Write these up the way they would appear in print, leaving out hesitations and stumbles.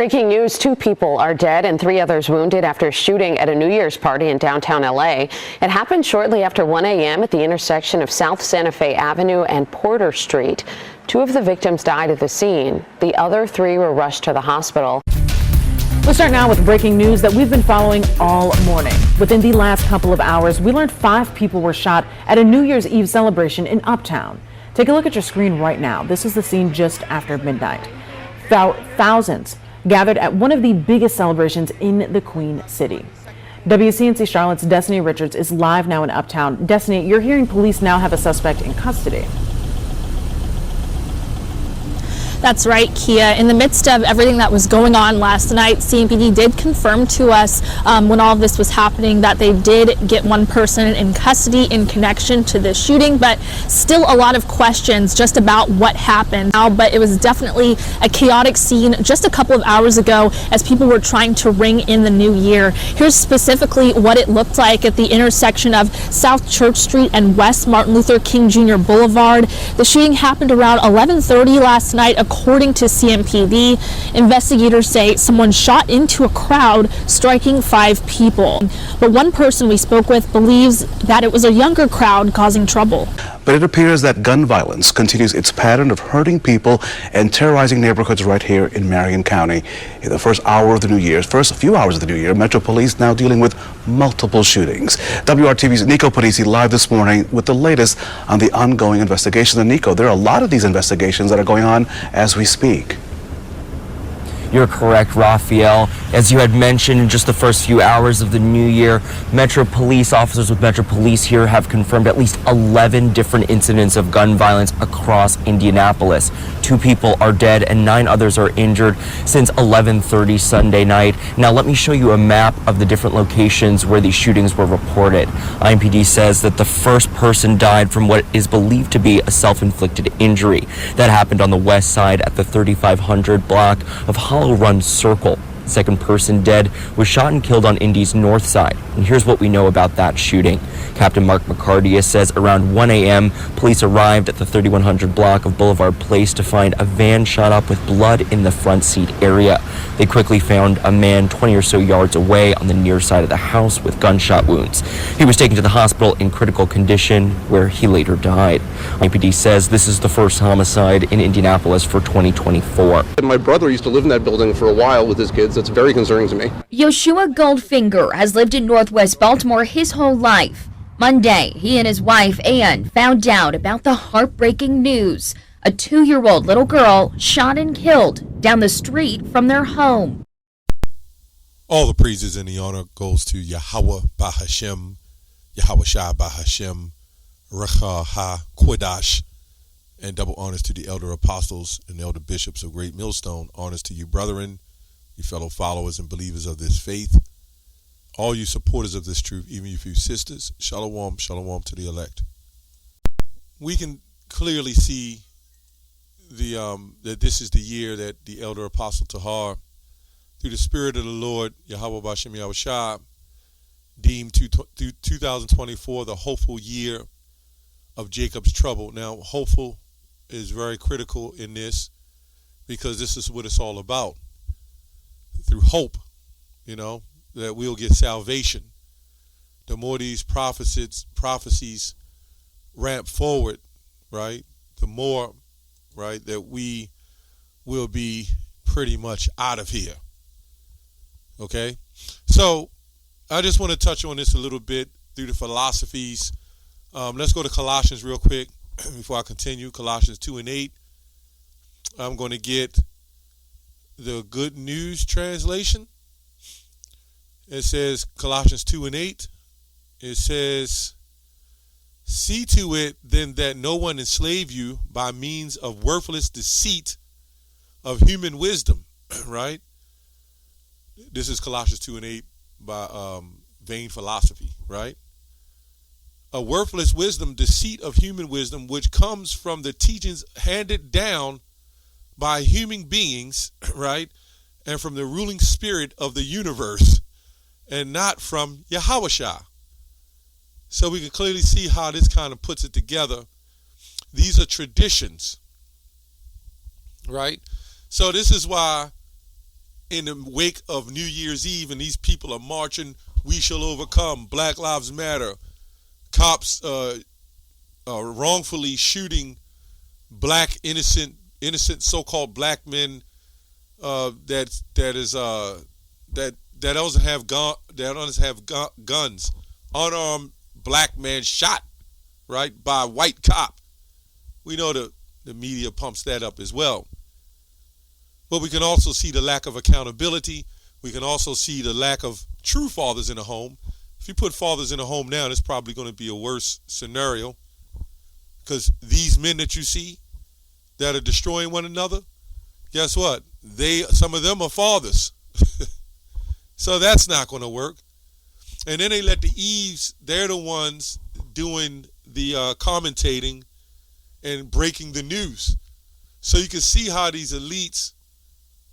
Breaking news, 2 people are dead and 3 others wounded after a shooting at a New Year's party in downtown L.A. It happened shortly after 1 a.m. at the intersection of South Santa Fe Avenue and Porter Street. 2 of the victims died at the scene. The other 3 were rushed to the hospital. We'll start now with breaking news that we've been following all morning. Within the last couple of hours, we learned 5 people were shot at a New Year's Eve celebration in Uptown. Take a look at your screen right now. This is the scene just after midnight. Thousands gathered at one of the biggest celebrations in the Queen City. WCNC Charlotte's Destiny Richards is live now in Uptown. Destiny, you're hearing police now have a suspect in custody. That's right, Kia. In the midst of everything that was going on last night, CMPD did confirm to us when all of this was happening that they did get one person in custody in connection to the shooting, but still a lot of questions just about what happened now. But it was definitely a chaotic scene just a couple of hours ago as people were trying to ring in the new year. Here's specifically what it looked like at the intersection of South Church Street and West Martin Luther King Jr. Boulevard. The shooting happened around 11:30 last night. According to CMPD, investigators say someone shot into a crowd, striking 5 people. But one person we spoke with believes that it was a younger crowd causing trouble. But it appears that gun violence continues its pattern of hurting people and terrorizing neighborhoods right here in Marion County. In the first few hours of the new year, Metro Police now dealing with multiple shootings. WRTV's Nico Panisi live this morning with the latest on the ongoing investigation. And Nico, there are a lot of these investigations that are going on as we speak. You're correct, Raphael. As you had mentioned, in just the first few hours of the new year, Metro Police officers with Metro Police here have confirmed at least 11 different incidents of gun violence across Indianapolis. 2 people are dead and 9 others are injured since 11:30 Sunday night. Now let me show you a map of the different locations where these shootings were reported. IMPD says that the first person died from what is believed to be a self-inflicted injury. That happened on the west side at the 3500 block of Hollow Run Circle. Second person dead was shot and killed on Indy's north side. And here's what we know about that shooting. Captain Mark McCarty says around 1 a.m., police arrived at the 3100 block of Boulevard Place to find a van shot up with blood in the front seat area. They quickly found a man 20 or so yards away on the near side of the house with gunshot wounds. He was taken to the hospital in critical condition where he later died. IPD says this is the first homicide in Indianapolis for 2024. My brother used to live in that building for a while with his kids. That's very concerning to me. Yoshua Goldfinger has lived in Northwest Baltimore his whole life. Monday, he and his wife, Ann, found out about the heartbreaking news. A 2-year-old little girl shot and killed down the street from their home. All the praises and the honor goes to Yahweh Bahashem, Yahweh Shai Bahashem, Recha Ha Kodash, and double honors to the elder apostles and elder bishops of Great Millstone. Honors to you, brethren, you fellow followers and believers of this faith, all you supporters of this truth, even you few sisters. Shalom, shalom to the elect. We can clearly see that this is the year that the elder apostle Tahar, through the spirit of the Lord, Yahweh Bashem Yahweh Shai, deemed 2024 the hopeful year of Jacob's trouble. Now, hopeful is very critical in this because this is what it's all about. Through hope, that we'll get salvation. The more these prophecies ramp forward, right, the more, right, that we will be pretty much out of here. Okay? So I just want to touch on this a little bit through the philosophies. Let's go to Colossians real quick before I continue. Colossians 2:8. I'm going to get the Good News translation. It says, Colossians 2:8. It says, see to it then that no one enslave you by means of worthless deceit of human wisdom, right? This is Colossians 2:8 by Vain Philosophy, right? A worthless wisdom, deceit of human wisdom, which comes from the teachings handed down by human beings, right? And from the ruling spirit of the universe, and not from Yahweh. So we can clearly see how this kind of puts it together. These are traditions, right? So this is why in the wake of New Year's Eve, and these people are marching, "We shall overcome," Black Lives Matter, cops wrongfully shooting black innocent so-called black men that don't have guns, unarmed black man shot, right, by a white cop. We know the media pumps that up as well. But we can also see the lack of accountability. We can also see the lack of true fathers in the home. If you put fathers in a home now, it's probably going to be a worse scenario, because these men that you see that are destroying one another, guess what? Some of them are fathers. So that's not going to work. And then they let the Eves, they're the ones doing the commentating and breaking the news. So you can see how these elites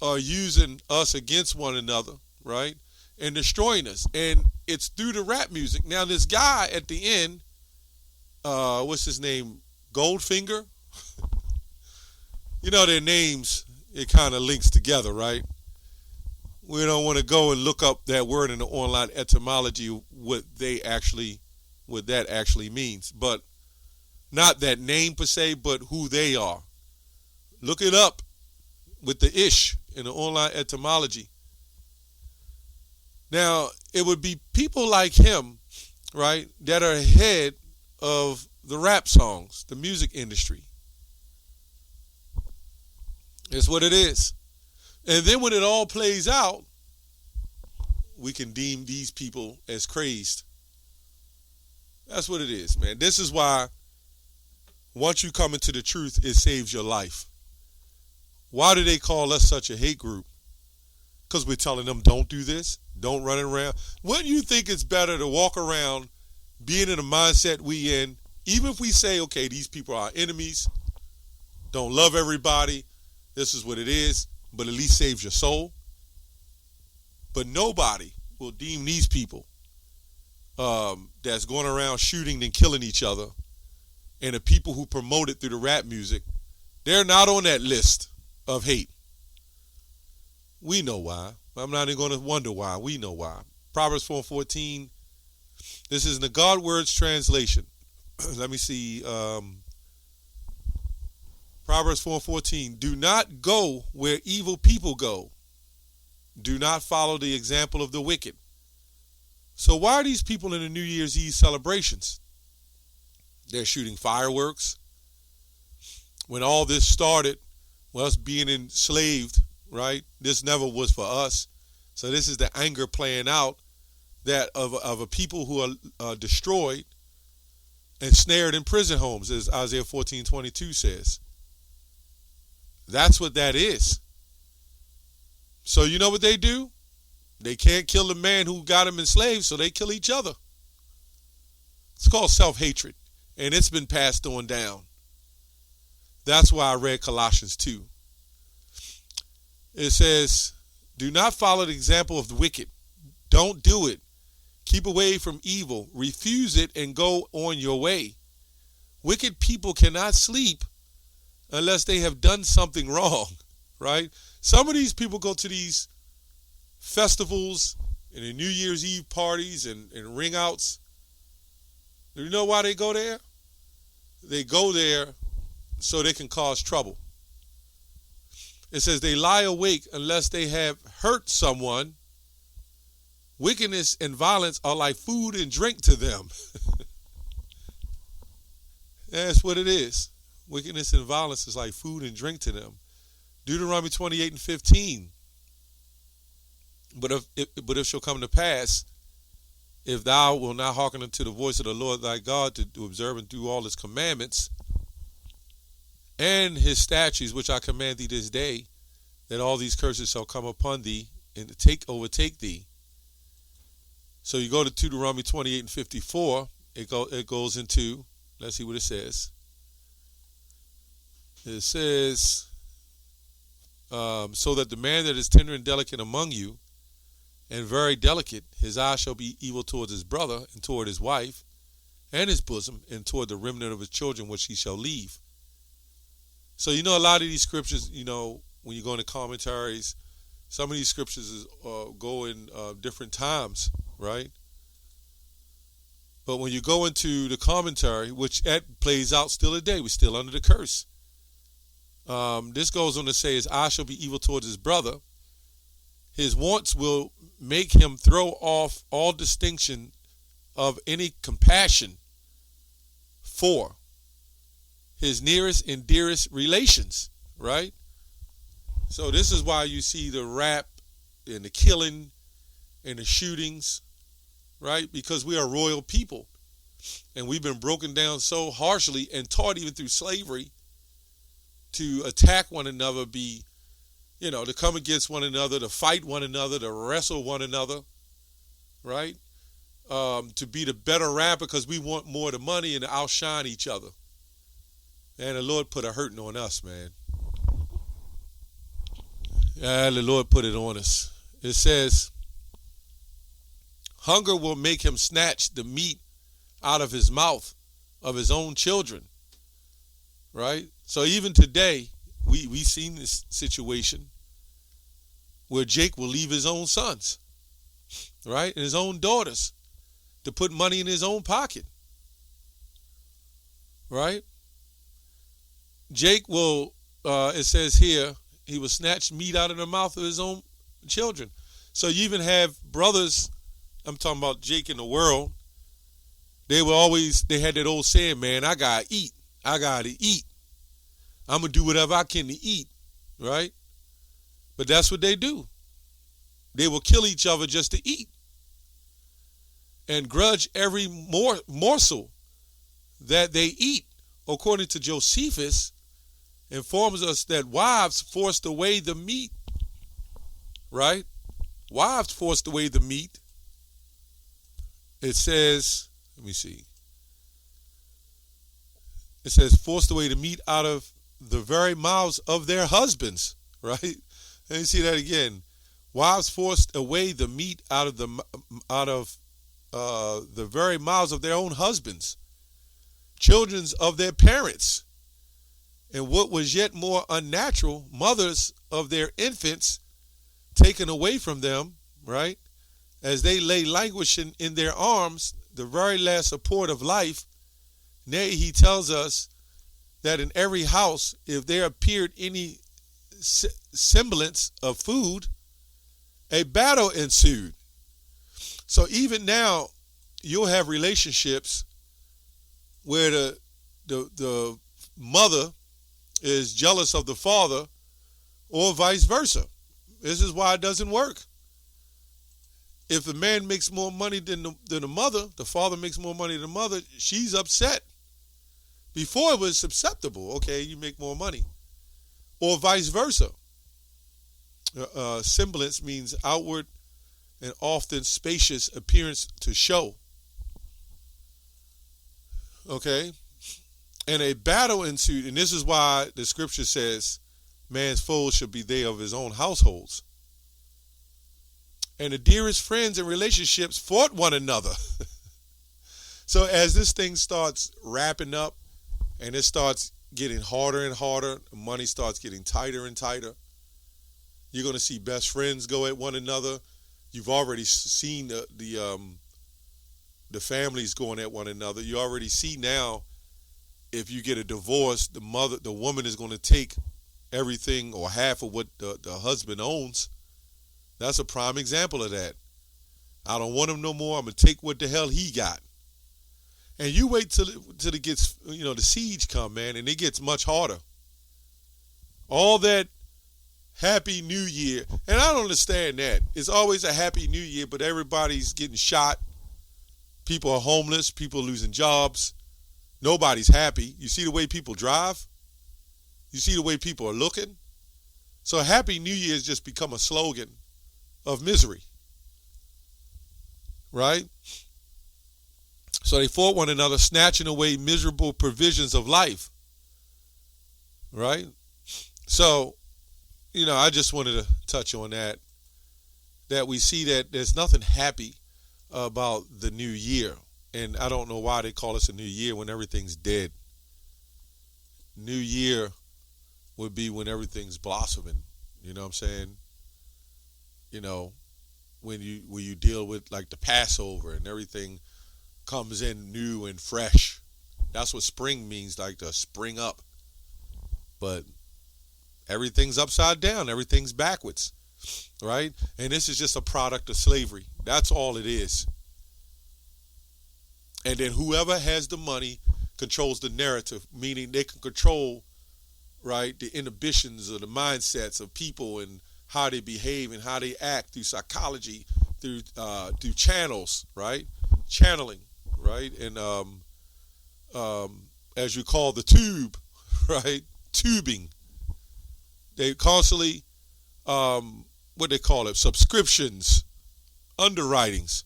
are using us against one another, right? And destroying us. And it's through the rap music. Now, this guy at the end, what's his name? Goldfinger? You know, their names, it kind of links together, right? We don't want to go and look up that word in the online etymology, what that actually means. But not that name per se, but who they are. Look it up with the ish in the online etymology. Now, it would be people like him, right, that are ahead of the rap songs, the music industry. It's what it is. And then when it all plays out, we can deem these people as crazed. That's what it is, man. This is why once you come into the truth, it saves your life. Why do they call us such a hate group? Because we're telling them, don't do this, don't run around. Wouldn't you think it's better to walk around being in the mindset we in, even if we say, okay, these people are our enemies, don't love everybody, this is what it is, but at least saves your soul. But nobody will deem these people that's going around shooting and killing each other, and the people who promote it through the rap music, they're not on that list of hate. We know why. I'm not even going to wonder why. We know why. Proverbs 4:14. This is in the God Words translation. Let me see. Proverbs 4:14. Do not go where evil people go. Do not follow the example of the wicked. So why are these people in the New Year's Eve celebrations? They're shooting fireworks. When all this started, us being enslaved, right? This never was for us. So this is the anger playing out that of a people who are destroyed and snared in prison homes, as Isaiah 14:22 says. That's what that is. So you know what they do? They can't kill the man who got them enslaved, so they kill each other. It's called self-hatred, and it's been passed on down. That's why I read Colossians 2. It says, do not follow the example of the wicked. Don't do it. Keep away from evil. Refuse it and go on your way. Wicked people cannot sleep unless they have done something wrong, right? Some of these people go to these festivals and the New Year's Eve parties and ring outs. Do you know why they go there? They go there so they can cause trouble. It says they lie awake unless they have hurt someone. Wickedness and violence are like food and drink to them. That's what it is. Wickedness and violence is like food and drink to them. Deuteronomy 28:15. But if shall come to pass, if thou wilt not hearken unto the voice of the Lord thy God to observe and do all his commandments and his statutes, which I command thee this day, that all these curses shall come upon thee and overtake thee. So you go to Deuteronomy 28:54. It goes into, let's see what it says. It says, so that the man that is tender and delicate among you, and very delicate, his eye shall be evil towards his brother, and toward his wife, and his bosom, and toward the remnant of his children, which he shall leave. So, a lot of these scriptures, when you go into commentaries, Some of these scriptures go in different times, right? But when you go into the commentary, which that plays out still today, we're still under the curse. This goes on to say, his eye shall be evil towards his brother. His wants will make him throw off all distinction of any compassion for his nearest and dearest relations, right? So this is why you see the rap and the killing and the shootings, right? Because we are royal people, and we've been broken down so harshly and taught even through slavery to attack one another, to come against one another, to fight one another, to wrestle one another, right? To be the better rapper because we want more of the money and to outshine each other. And the Lord put a hurting on us, man. The Lord put it on us. It says, hunger will make him snatch the meat out of his mouth of his own children, right? So even today, we've seen this situation where Jake will leave his own sons, right, and his own daughters to put money in his own pocket, right? Jake will, it says here, he will snatch meat out of the mouth of his own children. So you even have brothers, I'm talking about Jake in the world, they had that old saying, man, I gotta eat. I'm gonna do whatever I can to eat, right? But that's what they do. They will kill each other just to eat and grudge every morsel that they eat. According to Josephus, informs us that wives forced away the meat, right? Wives forced away the meat. It says, let me see. It says forced away the meat out of the very mouths of their husbands, right? Let me see that again. Wives forced away the meat out of the very mouths of their own husbands, children of their parents, and what was yet more unnatural, mothers of their infants taken away from them, right? As they lay languishing in their arms, the very last support of life. Nay, he tells us that in every house, if there appeared any semblance of food, a battle ensued. So even now, you'll have relationships where the mother is jealous of the father, or vice versa. This is why it doesn't work. If the man makes more money than the mother, the father makes more money than the mother, she's upset. Before it was acceptable, okay, you make more money. Or vice versa. Semblance means outward and often spacious appearance to show. Okay? And a battle ensued, and this is why the scripture says, man's foes should be they of his own households. And the dearest friends and relationships fought one another. So as this thing starts wrapping up and it starts getting harder and harder, money starts getting tighter and tighter, you're going to see best friends go at one another. You've already seen the families going at one another. You already see now, if you get a divorce, the woman is going to take everything or half of what the husband owns. That's a prime example of that. I don't want him no more. I'm going to take what the hell he got. And you wait till it gets, the siege come, man, and it gets much harder. All that Happy New Year. And I don't understand that. It's always a Happy New Year, but everybody's getting shot. People are homeless. People are losing jobs. Nobody's happy. You see the way people drive? You see the way people are looking? So Happy New Year has just become a slogan of misery. Right? So they fought one another, snatching away miserable provisions of life. Right? So, I just wanted to touch on that we see that there's nothing happy about the new year. And I don't know why they call us a new year when everything's dead. New year would be when everything's blossoming. You know what I'm saying? you know, when you deal with like the Passover and everything comes in new and fresh. That's what spring means, like to spring up. But everything's upside down. Everything's backwards, right? And this is just a product of slavery. That's all it is. And then whoever has the money controls the narrative, meaning they can control, right, the inhibitions or the mindsets of people and how they behave and how they act through psychology, through channels, right? Channeling, right? And as you call the tube, right? Tubing. They constantly, what they call it, subscriptions, underwritings,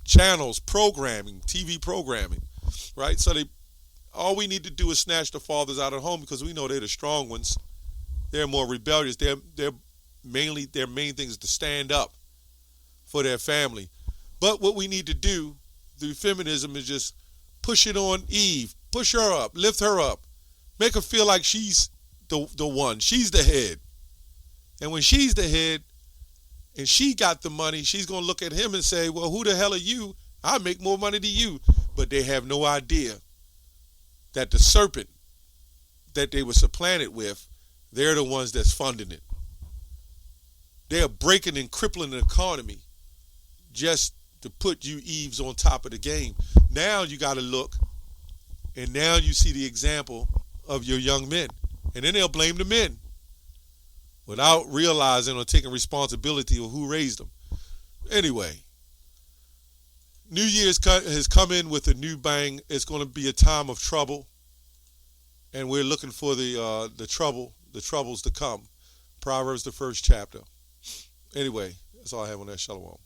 channels, programming, TV programming, right? So all we need to do is snatch the fathers out of home because we know they're the strong ones. They're more rebellious. Their main thing is to stand up for their family. But what we need to do through feminism is just push it on Eve, push her up, lift her up, make her feel like she's the one, she's the head. And when she's the head and she got the money, she's going to look at him and say, well, who the hell are you? I make more money than you. But they have no idea that the serpent that they were supplanted with, they're the ones that's funding it. They're breaking and crippling the economy just to put you Eves on top of the game. Now you got to look, and now you see the example of your young men. And then they'll blame the men without realizing or taking responsibility of who raised them. Anyway, New Year's has come in with a new bang. It's going to be a time of trouble, and we're looking for the troubles to come. Proverbs, the 1st chapter. Anyway, that's all I have on that. Shalom.